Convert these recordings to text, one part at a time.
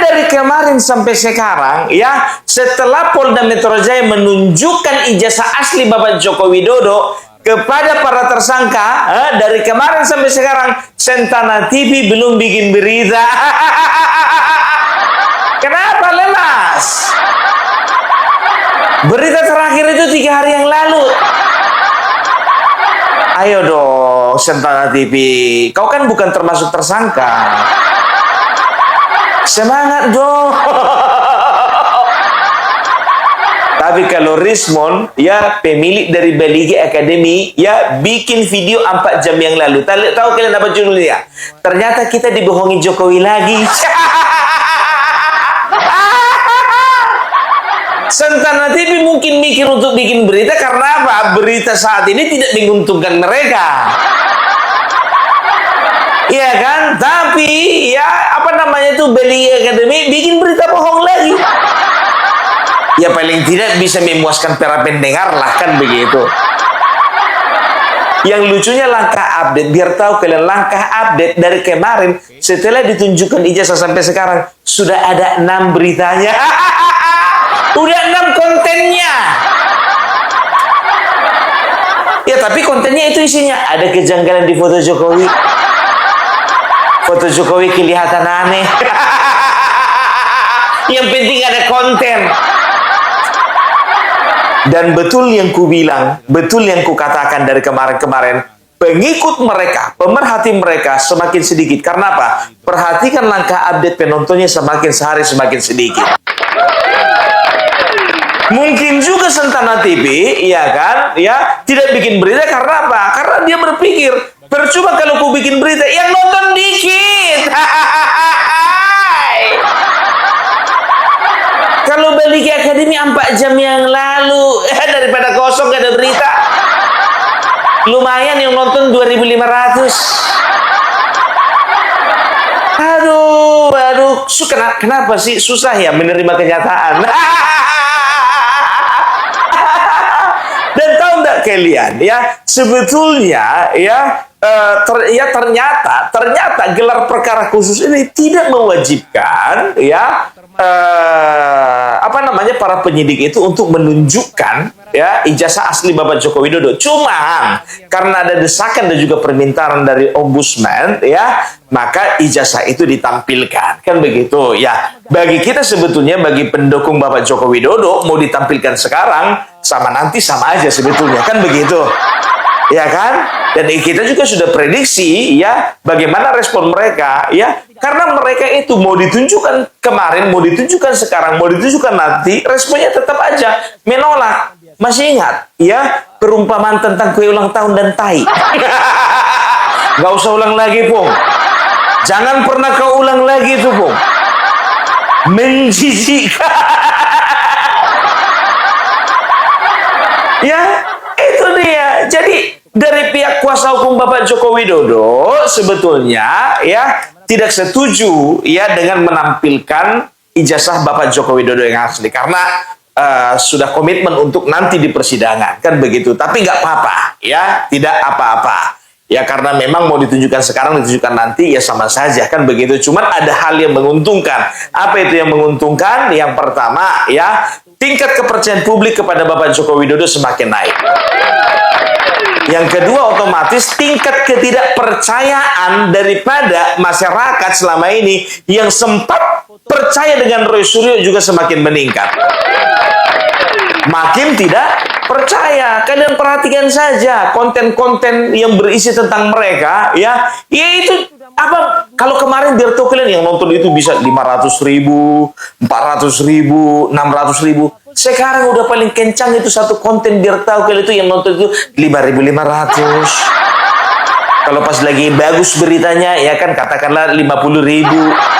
dari kemarin sampai sekarang ya, setelah Polda Metro Jaya menunjukkan ijazah asli Bapak Joko Widodo kepada para tersangka, dari kemarin sampai sekarang Sentana TV belum bikin berita. Kenapa lemas? Berita terakhir itu 3 hari yang lalu. Ayo dong Sentana TV, kau kan bukan termasuk tersangka. Semangat dong. Tapi kalau Rismon, ya pemilik dari Baligi Academy, ya bikin video 4 jam yang lalu. Tahu kalian apa judulnya? Ternyata kita dibohongi Jokowi lagi. Sentana TV mungkin mikir untuk bikin berita karena apa? Berita saat ini tidak menguntungkan mereka. Iya kan? Tapi ya apa namanya itu Baligi Academy bikin berita bohong lagi. Ya paling tidak bisa memuaskan para pendengar lah, kan begitu. Yang lucunya langkah update, biar tahu kalian, langkah update dari kemarin setelah ditunjukkan ijazah sampai sekarang sudah ada 6 beritanya. Udah 6 kontennya. Ya tapi kontennya itu isinya ada kejanggalan di foto Jokowi. Foto Jokowi kelihatan aneh. Yang penting ada konten. Dan betul yang ku bilang, betul yang ku katakan dari kemarin-kemarin, pengikut mereka, pemerhati mereka semakin sedikit. Karena apa? Perhatikan langkah update penontonnya semakin sehari semakin sedikit. Mungkin juga Sentana TV, ya kan, ya tidak bikin berita karena apa? Karena dia berpikir, percuma kalau ku bikin berita, yang nonton dikit. Kalau Baligi Academy 4 jam yang lalu, daripada kosong gak ada berita. Lumayan yang nonton 2.500. Aduh, kenapa sih susah ya menerima kenyataan? Dan tahu nggak kalian ya, sebetulnya ya, ternyata gelar perkara khusus ini tidak mewajibkan ya para penyidik itu untuk menunjukkan ya ijazah asli Bapak Joko Widodo. Cuma karena ada desakan dan juga permintaan dari Ombudsman ya, maka ijazah itu ditampilkan, kan begitu ya. Bagi kita sebetulnya, bagi pendukung Bapak Joko Widodo, mau ditampilkan sekarang sama nanti sama aja sebetulnya, kan begitu ya kan. Dan kita juga sudah prediksi ya bagaimana respon mereka ya, karena mereka itu mau ditunjukkan kemarin, mau ditunjukkan sekarang, mau ditunjukkan nanti, responnya tetap aja menolak. Masih ingat ya perumpamaan tentang kue ulang tahun dan tai? Gak usah ulang lagi, Pung. Jangan pernah kau ulang lagi itu, Pung. Menjijikkan. Ya, itu dia. Jadi dari pihak kuasa hukum Bapak Joko Widodo sebetulnya ya tidak setuju ya dengan menampilkan ijazah Bapak Joko Widodo yang asli karena sudah komitmen untuk nanti di persidangan, kan begitu. Tapi nggak apa-apa ya, tidak apa-apa ya, karena memang mau ditunjukkan sekarang, ditunjukkan nanti ya sama saja, kan begitu. Cuman ada hal yang menguntungkan. Apa itu yang menguntungkan? Yang pertama ya, tingkat kepercayaan publik kepada Bapak Joko Widodo semakin naik. Yang kedua, otomatis tingkat ketidakpercayaan daripada masyarakat selama ini yang sempat percaya dengan Roy Suryo juga semakin meningkat. Makin tidak percaya. Kalian perhatikan saja konten-konten yang berisi tentang mereka ya, yaitu apa, kalau kemarin biar tahu kalian yang nonton itu bisa 500.000, 400.000, 600.000. Sekarang udah paling kencang itu satu konten biar tahu kalian itu yang nonton itu 5.500. Kalau pas lagi bagus beritanya ya kan katakanlah 50.000.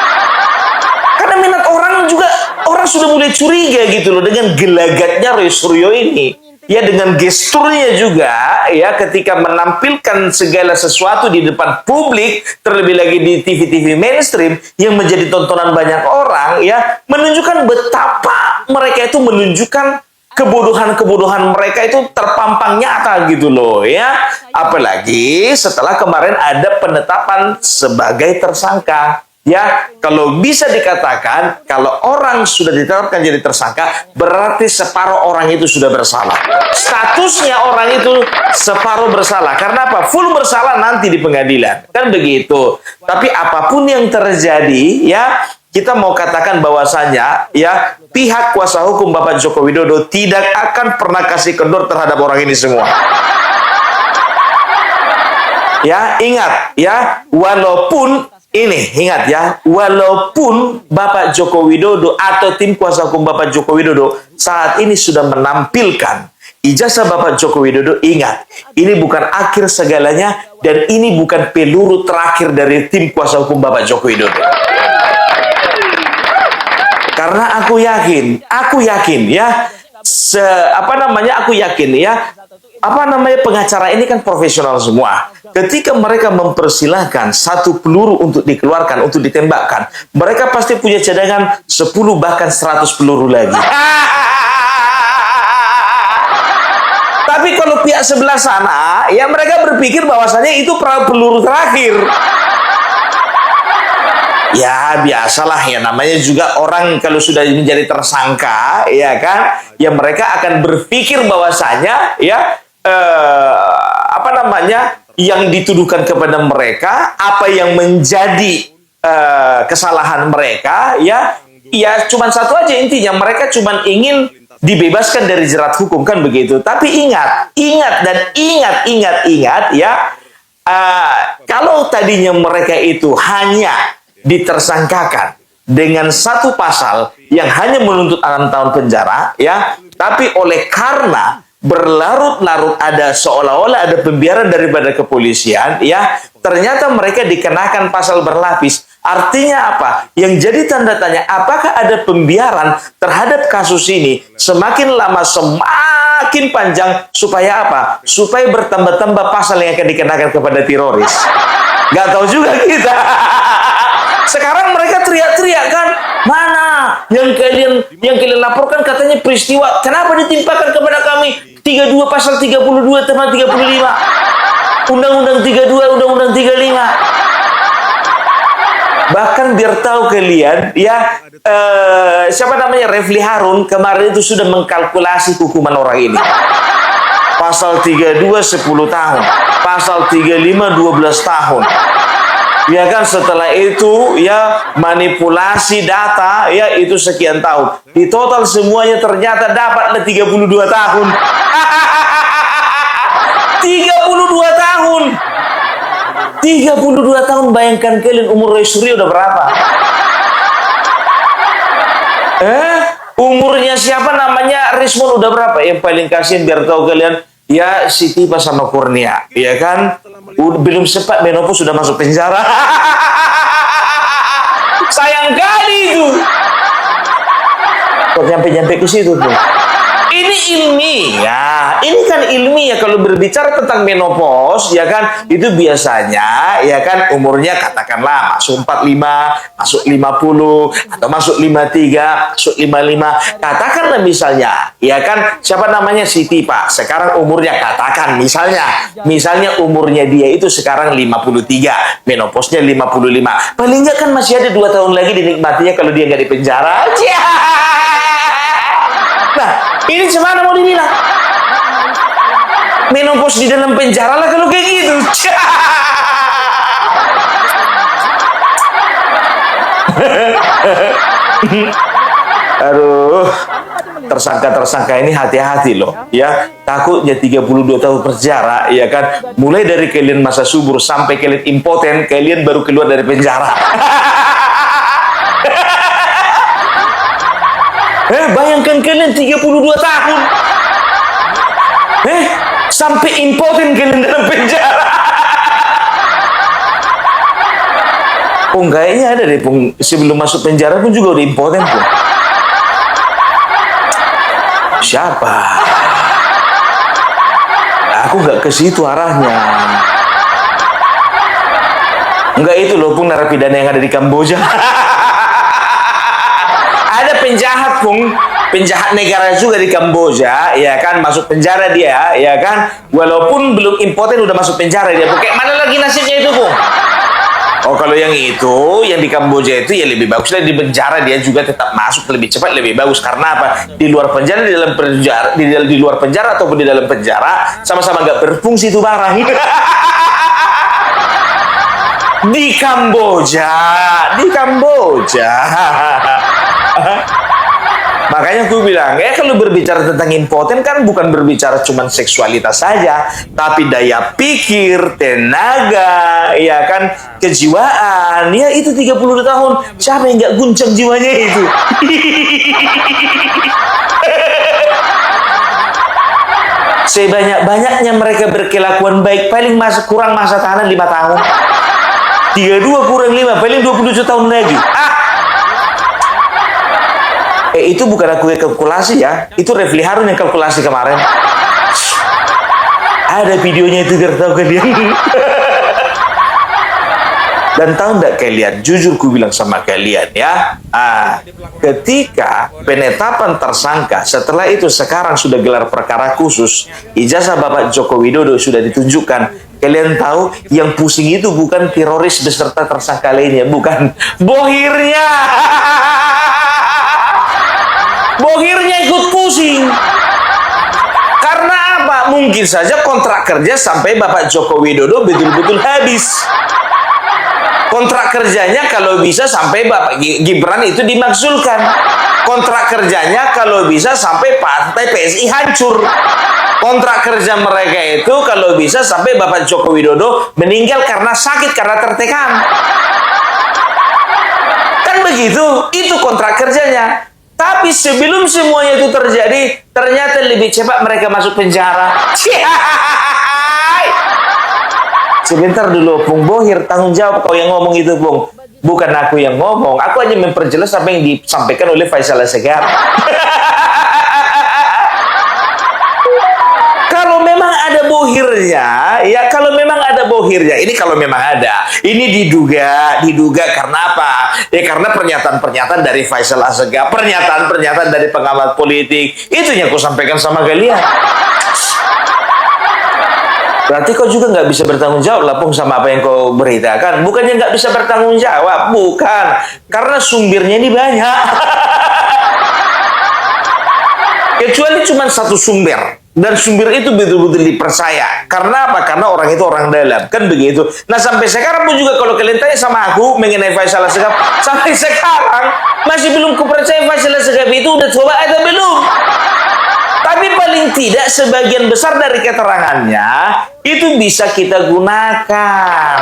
Karena minat orang juga, orang sudah mulai curiga gitu loh dengan gelagatnya Roy Suryo ini. Ya dengan gesturnya juga ya ketika menampilkan segala sesuatu di depan publik, terlebih lagi di TV-TV mainstream yang menjadi tontonan banyak orang ya, menunjukkan betapa mereka itu menunjukkan kebodohan-kebodohan mereka itu terpampang nyata gitu loh ya. Apalagi setelah kemarin ada penetapan sebagai tersangka. Ya, kalau bisa dikatakan, kalau orang sudah ditetapkan jadi tersangka, berarti separuh orang itu sudah bersalah. Statusnya orang itu separuh bersalah. Karena apa? Full bersalah nanti di pengadilan. Kan begitu. Tapi apapun yang terjadi, ya, kita mau katakan bahwasanya, ya, pihak kuasa hukum Bapak Joko Widodo tidak akan pernah kasih kendor terhadap orang ini semua. Ya, ingat, ya, walaupun ini, ingat ya, walaupun Bapak Joko Widodo atau tim kuasa hukum Bapak Joko Widodo saat ini sudah menampilkan ijazah Bapak Joko Widodo, ingat, ini bukan akhir segalanya dan ini bukan peluru terakhir dari tim kuasa hukum Bapak Joko Widodo. Karena aku yakin ya, aku yakin ya, pengacara ini kan profesional semua. Ketika mereka mempersilahkan satu peluru untuk dikeluarkan, untuk ditembakkan, mereka pasti punya cadangan 10 bahkan 100 peluru lagi. Tapi kalau pihak sebelah sana, ya mereka berpikir bahwasanya itu peluru terakhir. Ya biasalah ya, namanya juga orang kalau sudah menjadi tersangka, ya kan, ya mereka akan berpikir bahwasanya ya yang dituduhkan kepada mereka, apa yang menjadi kesalahan mereka, ya cuma satu aja intinya, mereka cuma ingin dibebaskan dari jerat hukum, kan begitu. Tapi ingat ya, kalau tadinya mereka itu hanya ditersangkakan dengan satu pasal yang hanya menuntut 6 tahun penjara, ya, tapi oleh karena berlarut-larut ada seolah-olah ada pembiaran daripada kepolisian, ya, ternyata mereka dikenakan pasal berlapis. Artinya apa? Yang jadi tanda tanya, apakah ada pembiaran terhadap kasus ini? Semakin lama semakin panjang, supaya apa? Supaya bertambah-tambah pasal yang akan dikenakan kepada teroris. Gak tahu juga kita. Sekarang mereka teriak-teriak kan, mana yang kalian laporkan katanya peristiwa, kenapa ditimpakan kepada kami 32 pasal 32 tambah 35 Undang-Undang 32 Undang-Undang 35. Bahkan biar tahu kalian ya, Refli Harun kemarin itu sudah mengkalkulasi hukuman orang ini. Pasal 32 10 tahun, pasal 35 12 tahun. Ya kan, setelah itu ya manipulasi data ya itu sekian tahun. Di total semuanya ternyata dapatlah 32 tahun. 32 tahun. 32 tahun, bayangkan kalian umur Roy Suryo udah berapa? Umurnya siapa namanya? Rismon udah berapa? Yang paling kasihan biar tahu kalian, ya Siti pas sama Kurnia, ya kan? Belum sempat menopause sudah masuk penjara. Sayang kali itu. Kok nyampe ke situ tuh? Ini ilmiah. Ini kan ilmiah kalau berbicara tentang menopause, ya kan? Itu biasanya, ya kan, umurnya katakanlah masuk 45, masuk 50, atau masuk 53, masuk 55. Katakanlah misalnya, ya kan, siapa namanya Siti, Pak. Sekarang umurnya katakan misalnya umurnya dia itu sekarang 53, menopause-nya 55. Paling nggak kan masih ada 2 tahun lagi dinikmatinya kalau dia nggak di penjara. Nah, ini gimana mau dibilang? Menopause di dalam penjara lah kalau kayak gitu. Aduh, tersangka-tersangka ini hati-hati loh, ya. Takutnya 32 tahun penjara, ya kan. Mulai dari kalian masa subur sampai kalian impoten, kalian baru keluar dari penjara. Bayangkan kalian 32 tahun. Sampai impoten kalian dalam penjara. Kayaknya ada deh, sebelum masuk penjara pun juga udah impoten pun. Siapa? Aku nggak ke situ arahnya. Enggak, itu loh pun narapidana yang ada di Kamboja. Ada penjahat negara juga di Kamboja, ya kan, masuk penjara dia, ya kan, walaupun belum impoten udah masuk penjara dia. Kayak mana lagi nasibnya itu, Bung? Oh, kalau yang itu, yang di Kamboja itu ya lebih bagus lah di penjara, dia juga tetap masuk lebih cepat lebih bagus. Karena apa? Di luar penjara, di dalam penjara, di luar penjara ataupun di dalam penjara sama-sama nggak berfungsi itu barang. Di Kamboja, di Kamboja. Makanya aku bilang, kalau berbicara tentang impoten kan bukan berbicara cuma seksualitas saja, tapi daya pikir, tenaga, ya kan, kejiwaan. Ya itu 30 tahun, siapa yang nggak guncang jiwanya itu? Sebanyak-banyaknya mereka berkelakuan baik, paling kurang masa tahanan 5 tahun. 32 kurang 5, paling 27 tahun lagi. Itu bukan aku yang kalkulasi ya, itu Refli Harun yang kalkulasi kemarin. Ada videonya itu biar tahu kalian. Dan tahu nggak kalian, jujur ku bilang sama kalian ya, ketika penetapan tersangka, setelah itu sekarang sudah gelar perkara khusus, ijazah Bapak Joko Widodo sudah ditunjukkan. Kalian tahu yang pusing itu bukan teroris beserta tersangka lainnya, bukan, bohirnya. Bohirnya ikut pusing. Karena apa? Mungkin saja kontrak kerja sampai Bapak Joko Widodo betul-betul habis. Kontrak kerjanya kalau bisa sampai Bapak Gibran itu dimakzulkan. Kontrak kerjanya kalau bisa sampai partai PSI hancur. Kontrak kerja mereka itu kalau bisa sampai Bapak Joko Widodo meninggal karena sakit, karena tertekan. Kan begitu, itu kontrak kerjanya. Tapi sebelum semuanya itu terjadi, ternyata lebih cepat mereka masuk penjara. Sebentar dulu, Bung Bohir, tanggung jawab kau yang ngomong itu, Bung. Bukan aku yang ngomong, aku hanya memperjelas apa yang disampaikan oleh Faisal Asegaf. Kalau memang ada bohirnya, ya kalau memang ada bohirnya, ini kalau memang ada, ini diduga karena apa? Ya karena pernyataan-pernyataan dari Faisal Asegaf, pernyataan-pernyataan dari pengamat politik, itu yang aku sampaikan sama kalian. Berarti kau juga nggak bisa bertanggung jawab lah, Pung, sama apa yang kau beritakan. Bukannya nggak bisa bertanggung jawab, bukan. Karena sumbernya ini banyak. Kecuali cuma satu sumber. Dan sumber itu betul-betul dipercaya. Karena apa? Karena orang itu orang dalam. Kan begitu. Nah sampai sekarang pun juga kalau kalian tanya sama aku mengenai Faisal Asegaf, sampai sekarang masih belum kupercaya Faisal Asegaf itu udah coba atau belum. Tapi paling tidak sebagian besar dari keterangannya itu bisa kita gunakan.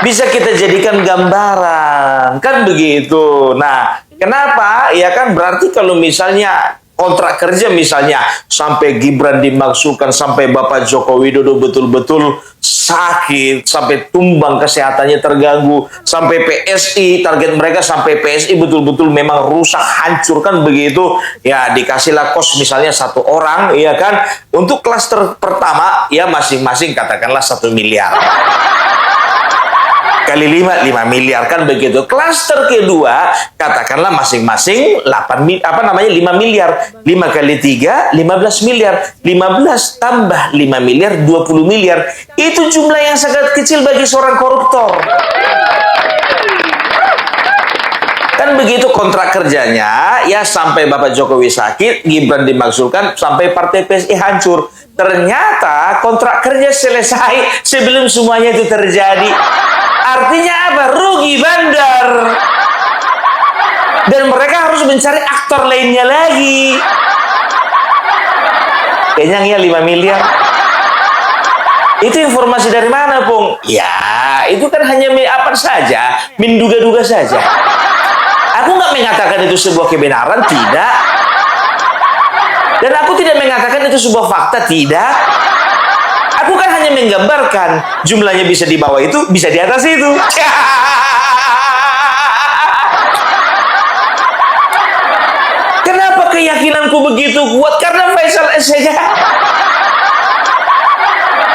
Bisa kita jadikan gambaran. Kan begitu. Nah, kenapa? Ya kan berarti kalau misalnya kontrak kerja misalnya sampai Gibran dimaksudkan, sampai Bapak Joko Widodo betul-betul sakit, sampai tumbang kesehatannya terganggu, sampai PSI, target mereka sampai PSI betul-betul memang rusak, hancur kan begitu, ya dikasihlah kos misalnya 1 orang, ya kan, untuk klaster pertama ya masing-masing katakanlah 1 miliar. Kali 5 miliar kan begitu. Klaster kedua katakanlah masing-masing 5 miliar. 5 kali 3 15 miliar. 15 tambah 5 miliar 20 miliar. Itu jumlah yang sangat kecil bagi seorang koruptor. Kan begitu kontrak kerjanya ya, sampai Bapak Jokowi sakit, Gibran dimaksudkan, sampai partai PSI hancur. Ternyata kontrak kerja selesai sebelum semuanya itu terjadi. Artinya apa? Rugi bandar. Dan mereka harus mencari aktor lainnya lagi. Kayaknya ya 5 miliar. Itu informasi dari mana, Pung? Ya, itu kan hanya apa saja, menduga-duga saja. Aku nggak mengatakan itu sebuah kebenaran, tidak. Dan aku tidak mengatakan itu sebuah fakta, tidak. Aku kan hanya menggambarkan jumlahnya bisa di bawah itu, bisa di atas itu. Kenapa keyakinanku begitu kuat? Karena Faisal Asegaf.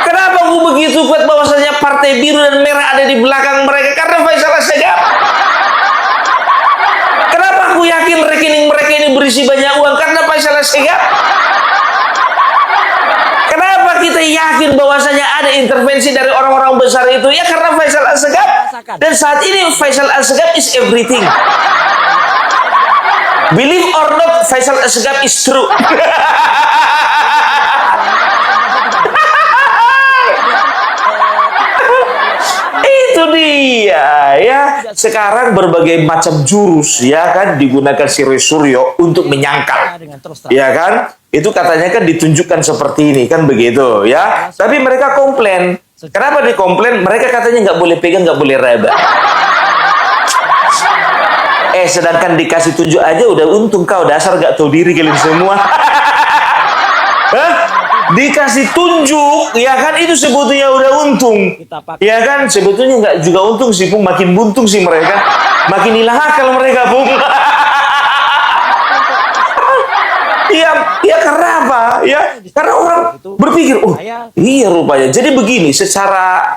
Kenapa aku begitu kuat bahwasanya partai biru dan merah ada di belakang mereka? Karena Faisal Asegaf. Kenapa aku yakin rekening mereka ini berisi banyak uang? Karena Faisal Asegaf. Kenapa kita yakin bahwasanya ada intervensi dari orang-orang besar itu? Ya karena Faisal Assegaf. Dan saat ini Faisal Assegaf is everything. Believe or not, Faisal Assegaf is true. Itu dia ya. Sekarang berbagai macam jurus ya kan digunakan si Roy Suryo untuk menyangkal. Ya kan? Itu katanya kan ditunjukkan seperti ini kan begitu ya. Tapi mereka komplain. Kenapa dikomplain? Mereka katanya nggak boleh pegang, nggak boleh raba. Sedangkan dikasih tunjuk aja udah untung kau, dasar gak tahu diri kalian semua. Hah? Dikasih tunjuk, ya kan itu sebetulnya udah untung. Ya kan sebetulnya nggak juga untung sih, Pung. Makin buntung sih mereka. Makin hilang akal mereka, Pung. Ya karena apa? Ya karena orang berpikir, oh iya rupanya. Jadi begini, secara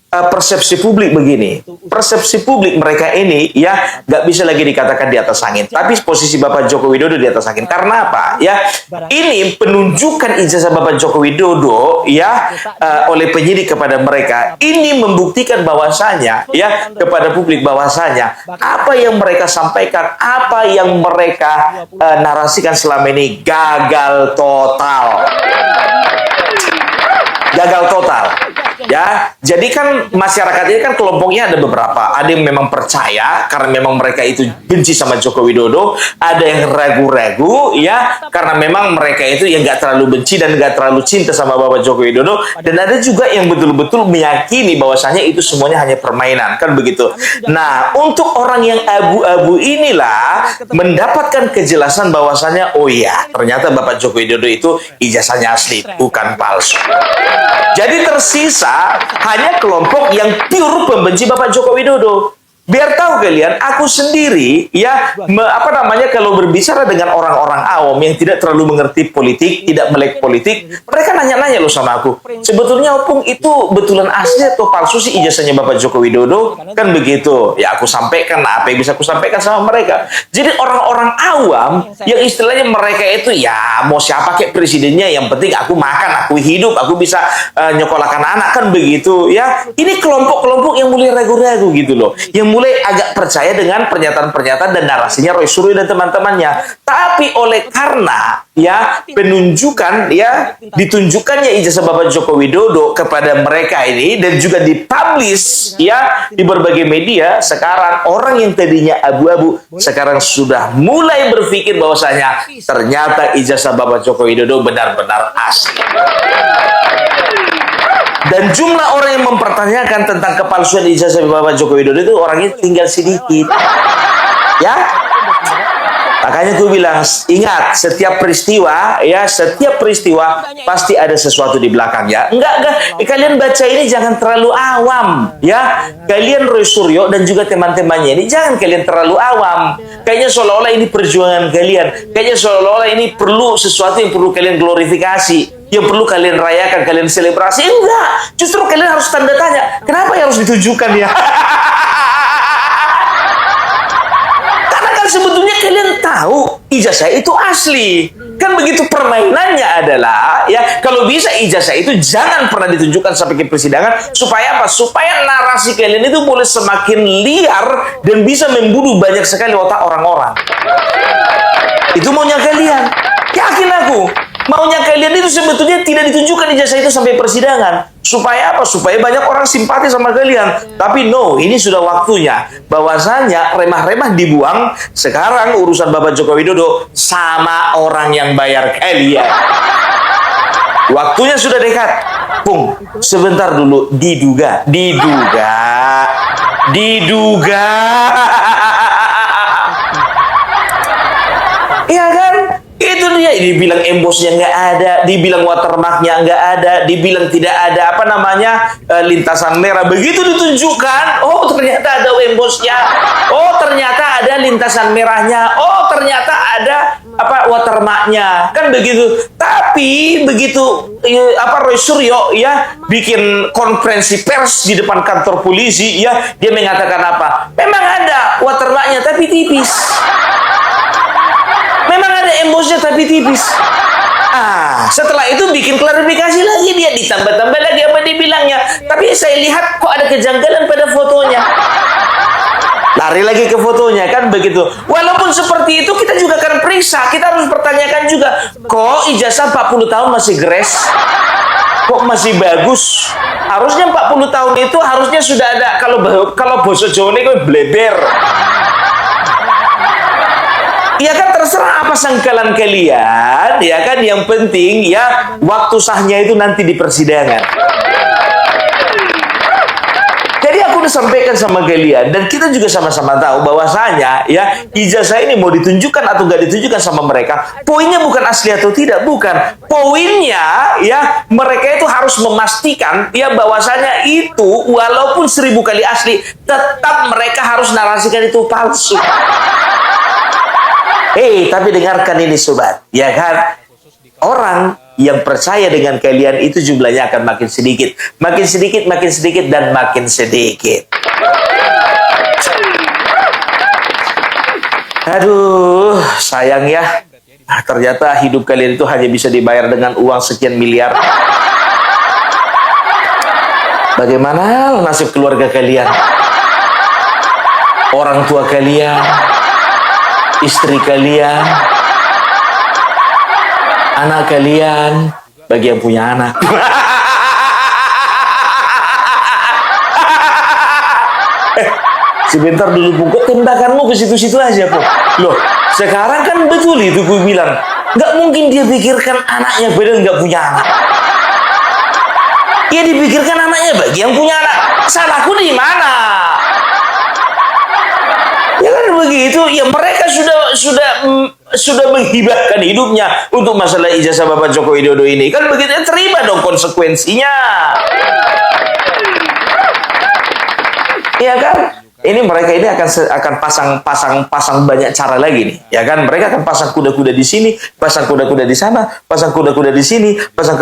persepsi publik begini. Persepsi publik mereka ini ya nggak bisa lagi dikatakan di atas angin. Tapi posisi Bapak Joko Widodo di atas angin. Karena apa? Ya ini penunjukan ijazah Bapak Joko Widodo ya oleh penyidik kepada mereka. Ini membuktikan bahwasanya ya kepada publik bahwasanya apa yang mereka sampaikan, apa yang mereka narasikan selama ini gagal total. Gagal total. Ya, jadi kan masyarakat ini kan kelompoknya ada beberapa. Ada yang memang percaya karena memang mereka itu benci sama Joko Widodo. Ada yang ragu-ragu ya karena memang mereka itu yang nggak terlalu benci dan nggak terlalu cinta sama Bapak Joko Widodo. Dan ada juga yang betul-betul meyakini bahwasanya itu semuanya hanya permainan kan begitu. Nah, untuk orang yang abu-abu inilah mendapatkan kejelasan bahwasanya oh iya ternyata Bapak Joko Widodo itu ijazahnya asli bukan palsu. Jadi tersisa hanya kelompok yang pure pembenci Bapak Joko Widodo. Biar tahu kalian, aku sendiri ya kalau berbicara dengan orang-orang awam yang tidak terlalu mengerti politik, tidak melek politik, mereka nanya-nanya loh sama aku. Sebetulnya Opung itu betulan asli atau palsu sih ijazahnya Bapak Joko Widodo? Kan begitu. Ya aku sampaikan apa yang bisa aku sampaikan sama mereka. Jadi orang-orang awam yang istilahnya mereka itu ya mau siapa kayak presidennya, yang penting aku makan, aku hidup, aku bisa nyekolahkan anak kan begitu ya. Ini kelompok-kelompok yang mulai ragu-ragu gitu loh. Yang mulai agak percaya dengan pernyataan-pernyataan dan narasinya Roy Suryo dan teman-temannya. Tapi oleh karena ya penunjukan ya ditunjukkannya ijazah Bapak Joko Widodo kepada mereka ini dan juga dipublish ya di berbagai media, sekarang orang yang tadinya abu-abu sekarang sudah mulai berpikir bahwasanya ternyata ijazah Bapak Joko Widodo benar-benar asli. Dan jumlah orang yang mempertanyakan tentang kepalsuan ijazah Bapak Joko Widodo itu orangnya tinggal sedikit. Ya. Makanya gue bilang, ingat, setiap peristiwa pasti ada sesuatu di belakangnya. Enggak. Kalian baca ini jangan terlalu awam, ya. Kalian Roy Suryo dan juga teman-temannya ini jangan kalian terlalu awam. Kayaknya seolah-olah ini perjuangan kalian. Kayaknya seolah-olah ini perlu sesuatu yang perlu kalian glorifikasi, yang perlu kalian rayakan, kalian selebrasi. Enggak. Justru kalian harus tanda tanya, kenapa yang harus ditunjukkan ya? Sebetulnya kalian tahu ijazah itu asli. Kan begitu, permainannya adalah ya kalau bisa ijazah itu jangan pernah ditunjukkan sampai ke persidangan. Supaya apa? Supaya narasi kalian itu boleh semakin liar dan bisa membunuh banyak sekali otak orang-orang. Itu maunya kalian. Yakin aku. Maunya kalian itu sebetulnya tidak ditunjukkan ijazah itu sampai persidangan. Supaya apa? Supaya banyak orang simpati sama kalian. Tapi no, ini sudah waktunya. Bahwasanya remah-remah dibuang. Sekarang urusan Bapak Joko Widodo sama orang yang bayar kalian. Waktunya sudah dekat. Pung, sebentar dulu. Diduga. Iya kan? Itu dia, dibilang embosnya nggak ada, dibilang watermarknya nggak ada, dibilang tidak ada lintasan merah. Begitu ditunjukkan, oh ternyata ada embosnya, oh ternyata ada lintasan merahnya, oh ternyata ada watermarknya, kan begitu. Tapi begitu Roy Suryo ya bikin konferensi pers di depan kantor polisi ya, dia mengatakan apa? Memang ada watermarknya tapi tipis. Memang ada embosnya tapi tipis. Setelah itu bikin klarifikasi lagi, dia ditambah-tambah lagi apa dibilangnya. Tapi saya lihat kok ada kejanggalan pada fotonya. Lari lagi ke fotonya, kan begitu. Walaupun seperti itu, kita juga akan periksa. Kita harus pertanyakan juga, kok ijazah 40 tahun masih gres? Kok masih bagus? Harusnya 40 tahun itu harusnya sudah ada. Kalau boso Jawa ini kok bleber. Ya kan, terserah apa sangkalan kalian, ya kan, yang penting ya waktu sahnya itu nanti di persidangan. Jadi aku udah sampaikan sama kalian, dan kita juga sama-sama tahu bahwasanya ya ijazah ini mau ditunjukkan atau nggak ditunjukkan sama mereka, poinnya bukan asli atau tidak, bukan. Poinnya ya mereka itu harus memastikan ya bahwasanya itu walaupun 1000 kali asli, tetap mereka harus narasikan itu palsu. Tapi dengarkan ini sobat, ya kan? Orang yang percaya dengan kalian itu jumlahnya akan makin sedikit, makin sedikit, makin sedikit, dan makin sedikit. Aduh, sayang ya. Ternyata hidup kalian itu hanya bisa dibayar dengan uang sekian miliar. Bagaimana nasib keluarga kalian? Orang tua kalian? Istri kalian, anak kalian, bagi yang punya anak. Sebentar dulu Bu, kok tembakanmu ke situ-situ aja kok. Loh, sekarang kan betul itu gue bilang, nggak mungkin dia pikirkan anaknya padahal nggak punya anak. Ya dipikirkan anaknya bagi yang punya anak. Salahku di mana? Ya kan begitu, ya mereka sudah menghibahkan hidupnya untuk masalah ijazah Bapak Joko Widodo ini. Kan begitu, ya terima dong konsekuensinya. Ya kan? Ini mereka ini akan pasang banyak cara lagi nih. Ya kan? Mereka akan pasang kuda-kuda di sini, pasang kuda-kuda di sana, pasang kuda-kuda di sini, pasang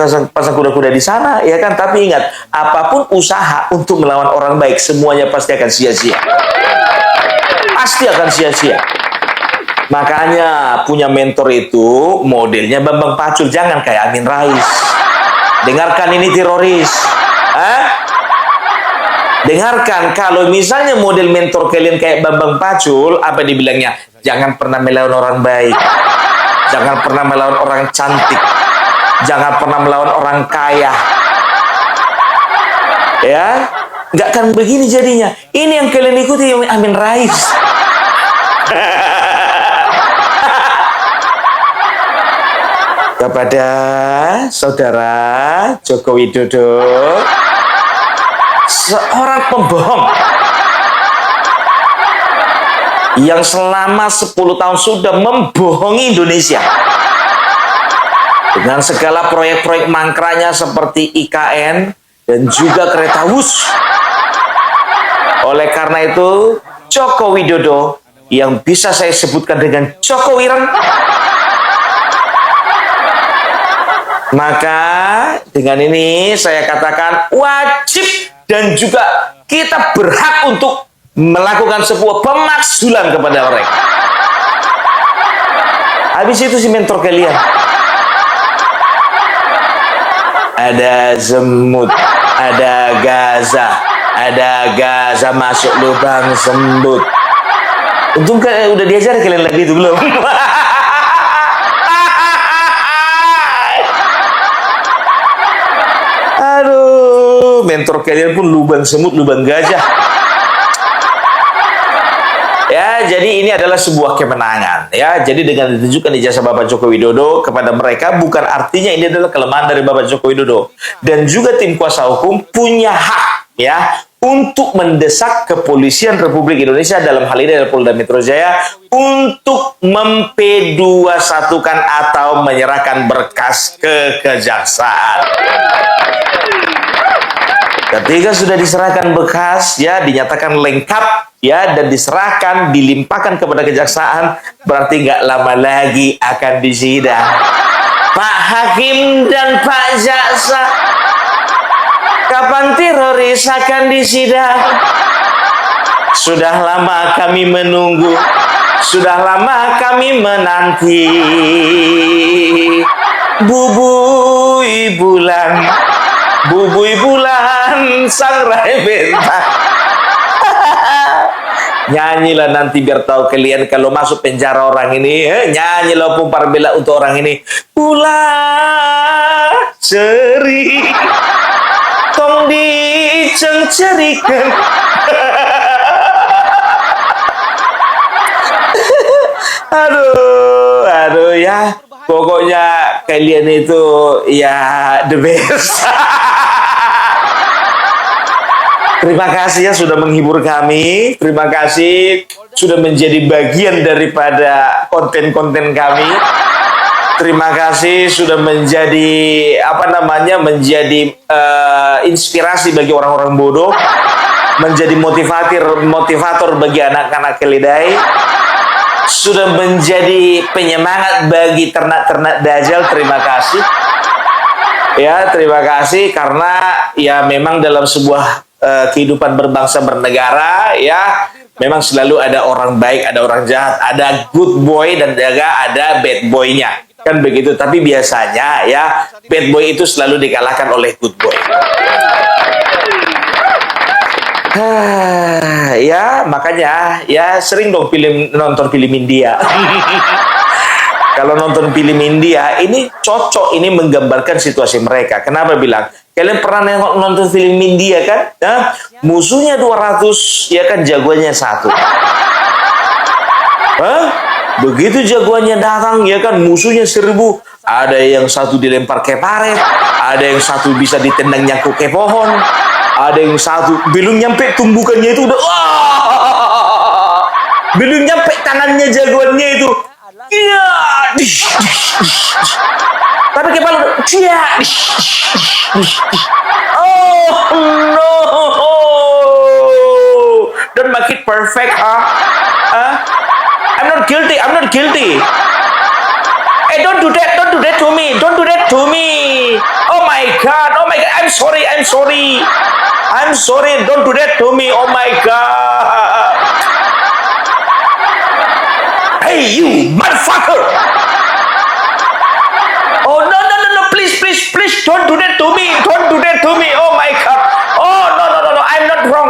kuda-kuda di sana, ya kan? Tapi ingat, apapun usaha untuk melawan orang baik, semuanya pasti akan sia-sia. Pasti akan sia-sia. Makanya punya mentor itu modelnya Bambang Pacul, jangan kayak Amin Rais. Dengarkan ini teroris. Dengarkan, kalau misalnya model mentor kalian kayak Bambang Pacul, apa dibilangnya? Jangan pernah melawan orang baik. Jangan pernah melawan orang cantik. Jangan pernah melawan orang kaya. Ya, nggak akan begini jadinya. Ini yang kalian ikuti Amin Rais. Kepada saudara Joko Widodo, seorang pembohong yang selama 10 tahun sudah membohongi Indonesia dengan segala proyek-proyek mangkranya seperti IKN dan juga kereta Wus. Oleh karena itu, Joko Widodo yang bisa saya sebutkan dengan Joko Wireng, maka dengan ini saya katakan wajib dan juga kita berhak untuk melakukan sebuah pemakzulan kepada mereka. Habis itu si mentor kalian, ada semut, ada gaza masuk lubang sembut. Untung kan udah diajar kalian lagi itu belum? Aduh, mentor kalian pun lubang semut, lubang gajah. Ya, jadi ini adalah sebuah kemenangan. Ya, jadi dengan ditunjukkan ijazah Bapak Joko Widodo kepada mereka, bukan artinya ini adalah kelemahan dari Bapak Joko Widodo. Dan juga tim kuasa hukum punya hak, ya, untuk mendesak kepolisian Republik Indonesia, dalam hal ini adalah Polda Metro Jaya, untuk mem-P21-kan atau menyerahkan berkas ke kejaksaan. Ketika sudah diserahkan berkas, ya, dinyatakan lengkap, ya, dan diserahkan, dilimpahkan kepada kejaksaan, berarti nggak lama lagi akan disidang. Pak Hakim dan Pak Jaksa, kapan teroris akan disidang? Sudah lama kami menunggu, sudah lama kami menanti. Bubui bulan, bubui bulan, sangrai bentang. Nyanyilah nanti biar tahu kalian kalau masuk penjara orang ini. Nyanyilah pumpar bela untuk orang ini. Ulah ceri, tong diceng-cerikan. Aduh ya. Pokoknya kalian itu ya the best. Terima kasih ya sudah menghibur kami. Terima kasih sudah menjadi bagian daripada konten-konten kami. Terima kasih sudah menjadi menjadi inspirasi bagi orang-orang bodoh, menjadi motivator bagi anak-anak keledai. Sudah menjadi penyemangat bagi ternak-ternak dajjal. Terima kasih. Ya, terima kasih karena ya memang dalam sebuah kehidupan berbangsa bernegara ya memang selalu ada orang baik, ada orang jahat, ada good boy dan juga ada bad boy-nya. Kan begitu, tapi biasanya ya bad boy itu selalu dikalahkan oleh good boy. Ya makanya ya sering dong nonton film India. Kalau nonton film India ini cocok, ini menggambarkan situasi mereka. Kenapa bilang? Kalian pernah nonton film India kan? Nah, musuhnya 200 ya kan, jagoannya 1. Begitu jagoannya datang ya kan, musuhnya 1000. Ada yang 1 dilempar ke paret, ada yang 1 bisa ditendang nyangkut ke pohon. Ada yang 1 belum nyampe tumbukannya itu udah belum nyampe tangannya jagoannya itu. Iya. Tapi kepala dia. Oh no. Don't make it perfect, I'm not guilty. I'm not guilty. Hey, don't do that. Don't do that to me. Don't do that to me. Oh my God. Oh my God. I'm sorry. I'm sorry. I'm sorry. Don't do that to me. Oh my God. Hey, you motherfucker. Oh no. Please. Don't do that to me. Don't do that to me. Oh my God. Oh no. I'm not wrong.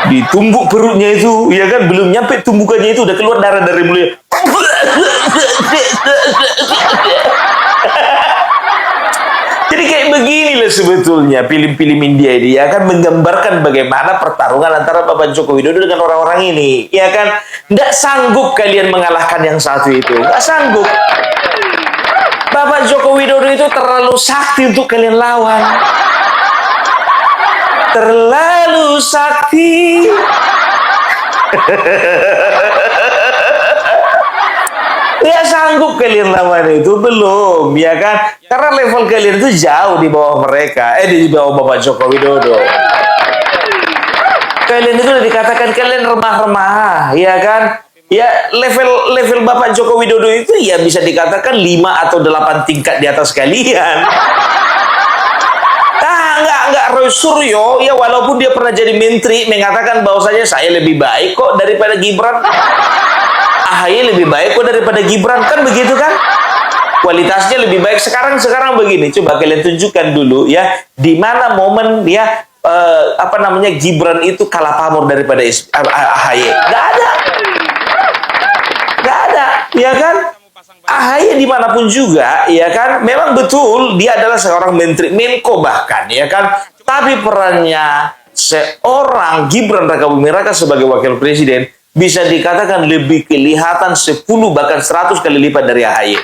Ditumbuk perutnya itu, ya kan, belum nyampe tumbukannya itu udah keluar darah dari mulutnya. Jadi kayak beginilah sebetulnya film-film India ini, ya kan, menggambarkan bagaimana pertarungan antara Bapak Joko Widodo dengan orang-orang ini, ya kan. Nggak sanggup kalian mengalahkan yang satu itu, nggak sanggup. Bapak Joko Widodo itu terlalu sakti untuk kalian lawan. Terlalu sakti. Ya sanggup kalian lawan itu belum, ya kan? Karena level kalian itu jauh di bawah mereka, di bawah Bapak Joko Widodo. Kalian itu dikatakan kalian remah-remah, ya kan? Ya level Bapak Joko Widodo itu ya bisa dikatakan 5 atau 8 tingkat di atas kalian. Enggak, Roy Suryo ya walaupun dia pernah jadi menteri mengatakan bahwasanya saya lebih baik kok daripada Gibran. AHY lebih baik kok daripada Gibran, kan begitu kan? Kualitasnya lebih baik. Sekarang begini, coba kalian tunjukkan dulu ya di mana momen ya Gibran itu kalah pamor daripada AHY. Nggak ada, ya kan? AHY dimanapun juga, ya kan, memang betul dia adalah seorang menteri, Menko bahkan, ya kan, tapi perannya seorang Gibran Rakabuming Raka sebagai wakil presiden bisa dikatakan lebih kelihatan 10 bahkan 100 kali lipat dari AHY.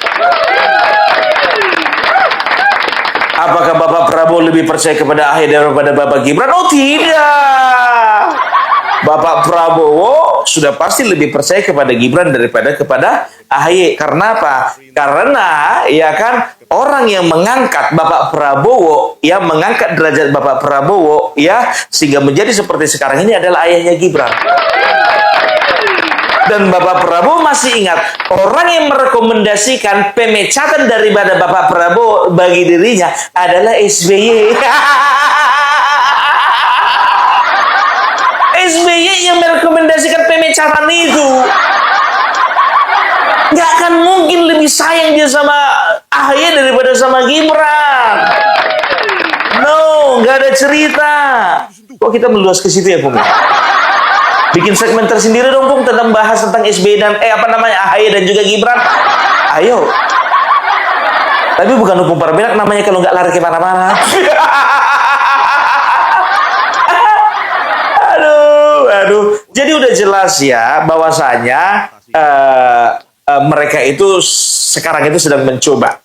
Apakah Bapak Prabowo lebih percaya kepada AHY daripada Bapak Gibran? Oh tidak. Bapak Prabowo sudah pasti lebih percaya kepada Gibran daripada kepada AHY. Karena apa? Karena ya kan orang yang mengangkat Bapak Prabowo, ya mengangkat derajat Bapak Prabowo, ya sehingga menjadi seperti sekarang ini adalah ayahnya Gibran. Dan Bapak Prabowo masih ingat orang yang merekomendasikan pemecatan daripada Bapak Prabowo bagi dirinya adalah SBY. SBY yang merekomendasikan pemecatan itu. Nggak akan mungkin lebih sayang dia sama AHY daripada sama Gibran. No, nggak ada cerita. Kok kita meluas ke situ ya, Pung? Bikin segmen tersendiri dong, Pung, tentang bahas tentang SBY dan AHY dan juga Gibran. Ayo. Tapi bukan Opung Parbilak namanya kalau nggak lari kemana-mana. Aduh. Jadi udah jelas ya bahwasanya mereka itu sekarang itu sedang mencoba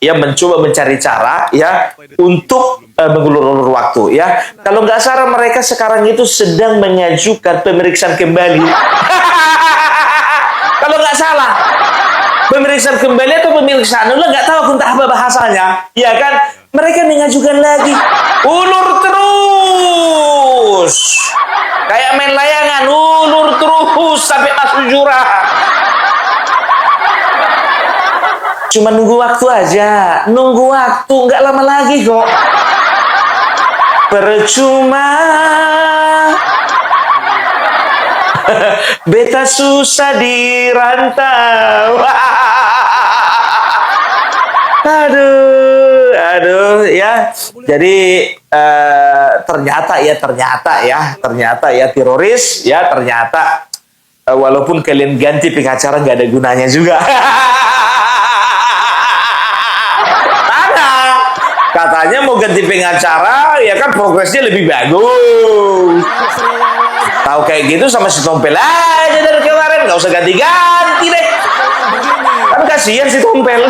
mencari cara ya untuk mengulur-ulur waktu ya. Kalau nggak salah mereka sekarang itu sedang mengajukan pemeriksaan kembali. Kalau nggak salah pemeriksaan kembali atau pemeriksaan ulang, nggak tahu aku entah apa bahasanya ya kan. Mereka mengajukan lagi, ulur terus kayak main layangan, ulur terus sampai masuk jurang. Cuma nunggu waktu aja, nunggu waktu, nggak lama lagi kok. Percuma beta susah dirantau. Aduh ya. Jadi ternyata ya teroris ya, ternyata walaupun kalian ganti pengacara nggak ada gunanya juga. Katanya mau ganti pengacara, ya kan progresnya lebih bagus. Tahu kayak gitu sama si Tompel aja dari kemarin, nggak usah ganti-ganti deh. Kan kasihan si Tompel.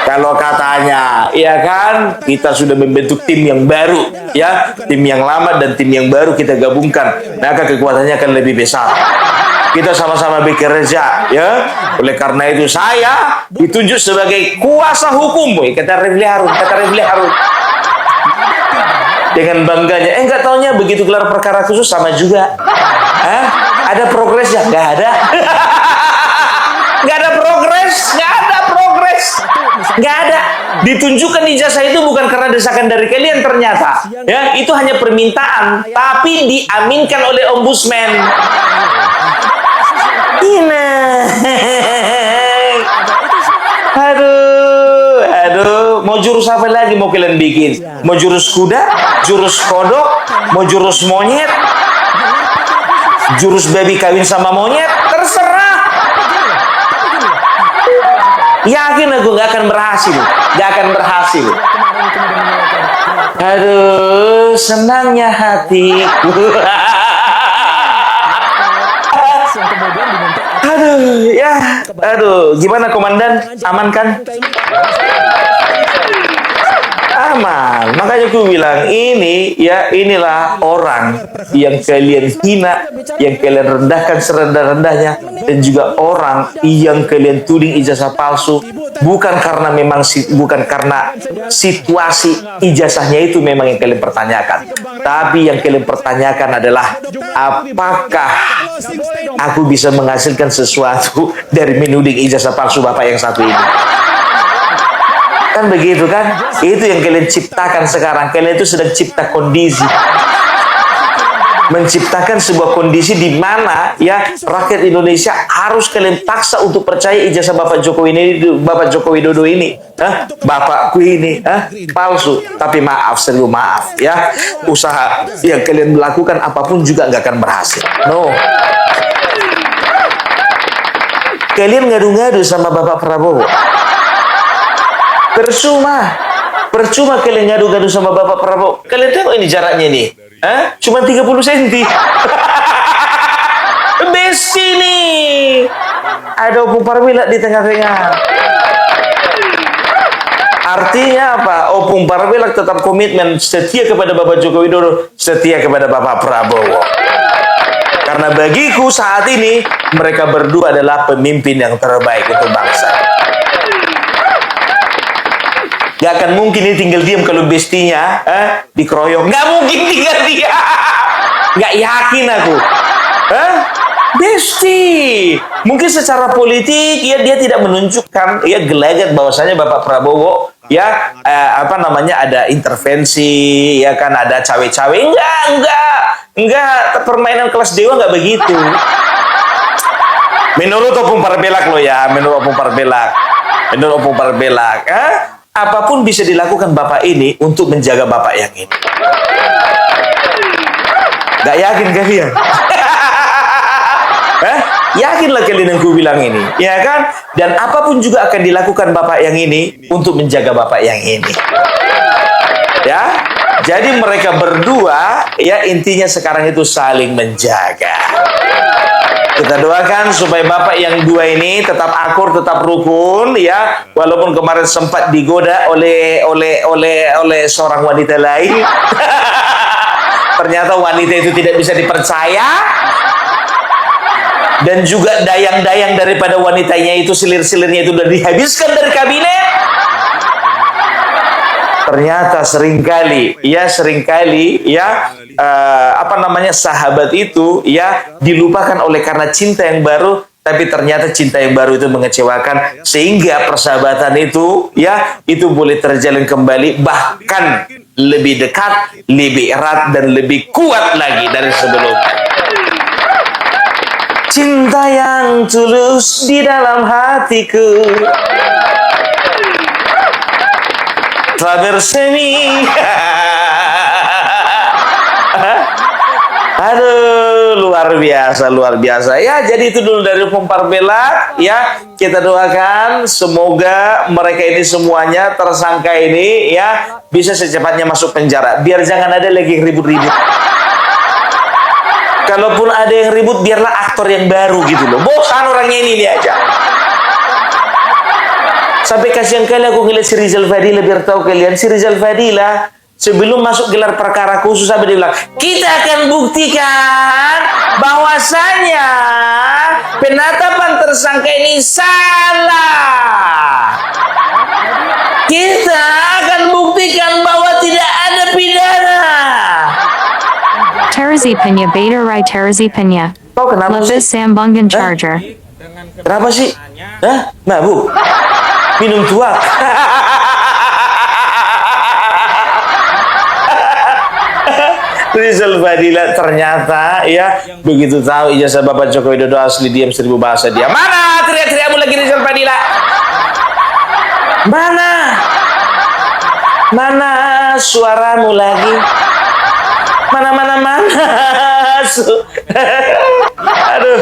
Kalau katanya, ya kan, kita sudah membentuk tim yang baru, ya, tim yang lama dan tim yang baru kita gabungkan, maka kekuatannya akan lebih besar. Kita sama-sama bekerja, ya. Oleh karena itu saya ditunjuk sebagai kuasa hukum, kata Refli Harun, dengan bangganya. Nggak taunya begitu gelar perkara khusus sama juga. Ada progresnya? Nggak ada. Nggak ada progres. Ditunjukkan ijazah itu bukan karena desakan dari kalian ternyata, ya, itu hanya permintaan, tapi diaminkan oleh ombudsman. Aduh, mau jurus apa lagi mau kalian bikin? Mau jurus kuda, jurus kodok, mau jurus monyet, jurus babi kawin sama monyet, terserah. Yakin aku nggak akan berhasil. Aduh, senangnya hatiku. Aduh, gimana komandan? Aman kan? Aman. Makanya aku bilang inilah orang yang kalian hina, yang kalian rendahkan serendah-rendahnya, dan juga orang yang kalian tuding ijazah palsu, bukan karena situasi ijazahnya itu memang yang kalian pertanyakan, tapi yang kalian pertanyakan adalah apakah aku bisa menghasilkan sesuatu dari menuding ijazah palsu bapak yang satu ini. Kan begitu kan? Itu yang kalian ciptakan sekarang. Kalian itu sedang cipta kondisi, menciptakan sebuah kondisi di mana ya rakyat Indonesia harus kalian paksa untuk percaya ijazah Bapak Joko Widodo ini, bapakku ini, palsu. Tapi maaf ya, usaha yang kalian melakukan apapun juga nggak akan berhasil. No. Kalian ngadu-ngadu sama Bapak Prabowo. Percuma kalian ngadu-ngadu sama Bapak Prabowo. Kalian tengok ini jaraknya nih. Cuma 30 cm. Besti nih. Ada Opung Parbilak di tengah-tengah. Artinya apa? Opung Parbilak tetap komitmen setia kepada Bapak Joko Widodo, setia kepada Bapak Prabowo. Karena bagiku saat ini mereka berdua adalah pemimpin yang terbaik untuk bangsa. Gak akan mungkin ini tinggal diam kalau bestinya dikeroyok. Gak mungkin tinggal diam. Gak yakin aku. Besti. Mungkin secara politik ya dia tidak menunjukkan ya gelagat bahwasanya Bapak Prabowo ya ada intervensi, ya kan, ada cawe-cawe. Enggak. Permainan kelas dewa nggak begitu. Menurut Opung Parbelak lo ya, menurut Opung Parbelak. Menurut Opung Parbelak, apapun bisa dilakukan Bapak ini untuk menjaga Bapak yang ini. Gak yakin kalian? Yakinlah kalian yang ku bilang ini, ya kan? Dan apapun juga akan dilakukan Bapak yang ini untuk menjaga Bapak yang ini. Ya, jadi mereka berdua, ya intinya sekarang itu saling menjaga. Kita doakan supaya Bapak yang dua ini tetap akur, tetap rukun, ya. Walaupun kemarin sempat digoda oleh seorang wanita lain. Ternyata wanita itu tidak bisa dipercaya. Dan juga dayang-dayang daripada wanitanya itu, silir-silirnya itu sudah dihabiskan dari kabinet. Ternyata seringkali sahabat itu ya dilupakan oleh karena cinta yang baru, tapi ternyata cinta yang baru itu mengecewakan, sehingga persahabatan itu ya itu boleh terjalin kembali, bahkan lebih dekat, lebih erat, dan lebih kuat lagi dari sebelumnya. Cinta yang tulus di dalam hatiku telah bersemi. Aduh, luar biasa ya. Jadi itu dulu dari Opung Parbelak ya. Kita doakan semoga mereka ini semuanya, tersangka ini ya, bisa secepatnya masuk penjara, biar jangan ada lagi ribut-ribut. Kalaupun ada yang ribut, biarlah aktor yang baru gitu loh. Bosan orangnya ini aja. Sampai kasihan kali aku ngeliat si Rizal Fadila, biar tahu kalian, si Rizal Fadila sebelum masuk gelar perkara khusus, sampai dia bilang, kita akan buktikan bahwasanya penetapan tersangka ini salah. Kita akan buktikan bahwa tidak ada pidana. Terazi Pinya Beta Rai Terazi Pinya. Kau kenapa sih? Lebis Sambungan Charger. Kenapa sih? Mabuk? Minum tuak? Rizal Fadila ternyata ya begitu tahu ijazah Bapak Joko Widodo asli, diam 1000 bahasa dia. Mana teriak-teriakmu lagi Rizal Fadila? Mana suaramu lagi? Mana. Aduh.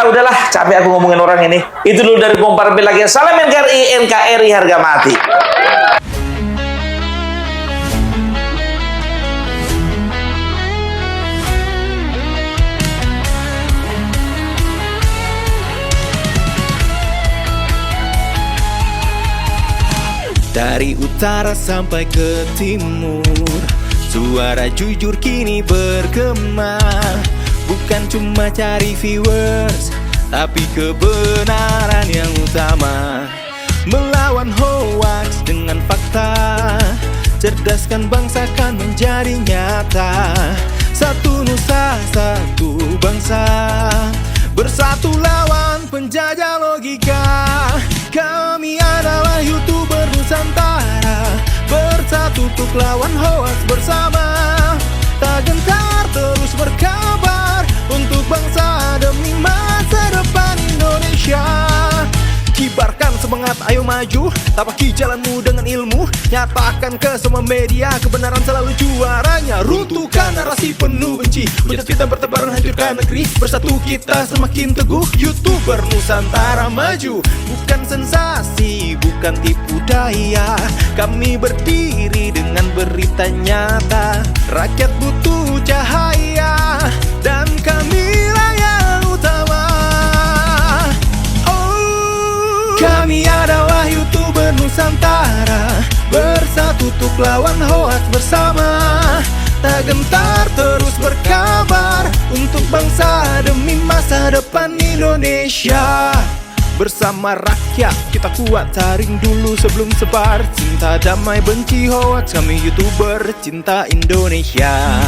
Udahlah, capek aku ngomongin orang ini. Itu dulu dari Opung Parbelak ya. Salam NKRI harga mati. Dari utara sampai ke timur, suara jujur kini bergema. Bukan cuma cari viewers, tapi kebenaran yang utama. Melawan hoax dengan fakta, cerdaskan bangsa kan menjadi nyata. Satu nusa, satu bangsa, bersatu lawan penjajah logika. Kami adalah YouTuber Nusantara, bersatu untuk lawan hoax bersama. Tak gentar terus berkabar untuk bangsa demi masa depan Indonesia. Kibarkan semangat, ayo maju, tapaki jalanmu dengan ilmu. Nyatakan ke semua media, kebenaran selalu juaranya. Runtuhkan narasi penuh benci, hujat kita bertebaran hancurkan negeri. Bersatu kita semakin teguh, YouTuber Nusantara maju. Bukan sensasi, bukan tipu daya, kami berdiri dengan berita nyata. Rakyat butuh cahaya, dan kamilah yang utama. Kami adalah YouTuber Nusantara, bersatu untuk lawan hoax bersama. Tak gentar terus berkabar untuk bangsa demi masa depan Indonesia. Bersama rakyat kita kuat, saring dulu sebelum sebar. Cinta damai benci hoax, kami YouTuber cinta Indonesia.